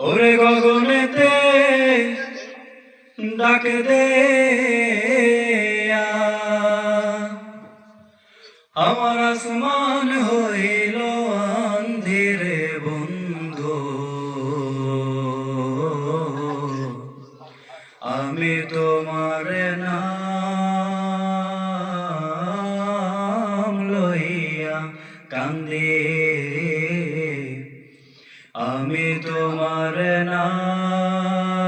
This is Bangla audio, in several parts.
ওরে গগনেতে ডাক দে আমার আসমান হইল আন্ধিরে বন্ধু আমি তোমার নাম লইয়া কান্দি আমি তোমার নাম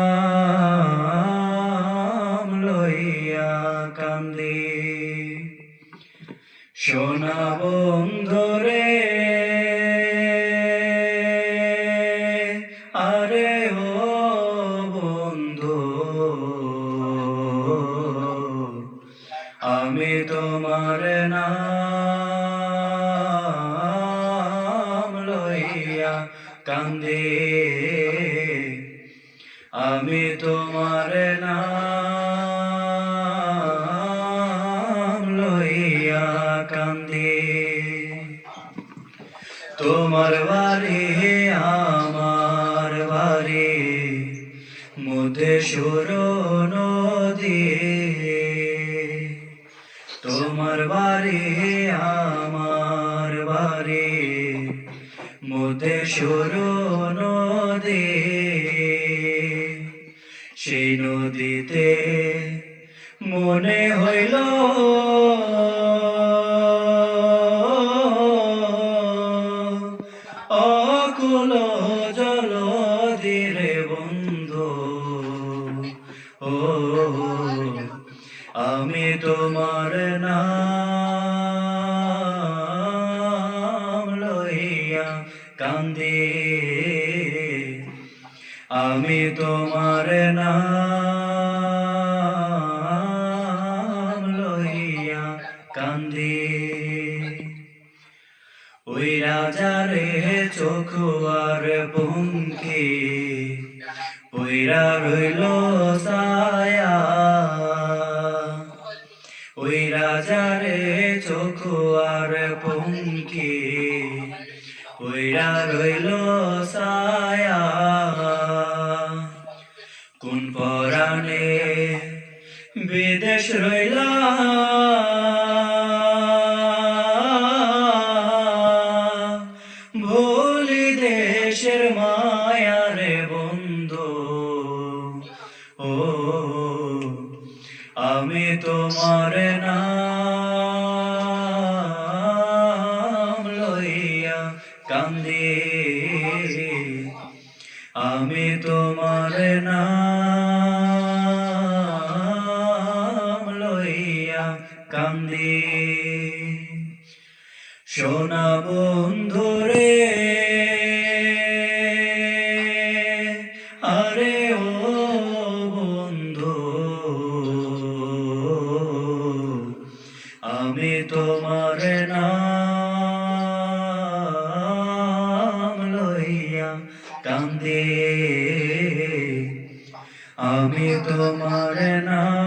লইয়া কান্দি সোনা বন্ধুরে আরে ও বন্ধু আমি তোমার নাম লইয়া কান্দি আমি তোমার নাম লইয়া কান্দি তোমার বাড়ি আমার বাড়ি মধ্যে সুর নদী তোমার বাড়ি আমার বাড়ি মধ্যে সুর নদী সেই নদীতে মনে হইল অকুল জলধিরে বন্ধু ও আমি তোমার নাম লইয়া কান্দি আমি তোমার নাম লইয়া কান্দি ওই রাজারে চোখুয়ার পঙ্খী ওইরা রইল ছায়া ওই রাজারে চোখুয়ার পঙ্খী ওইরা রইল ছায়া কোন পরাণে বিদেশ রইলা ভুলি দেশের মায়ারে বন্ধু ও আমি তোমার নাম লইয়া কান্দি আমি তোমার নাম লইয়া কান্দি সোনা বন্ধুরে আরে ও বন্ধু আমি তোমার নাম লইয়া কান্দি আমি তোমার নাম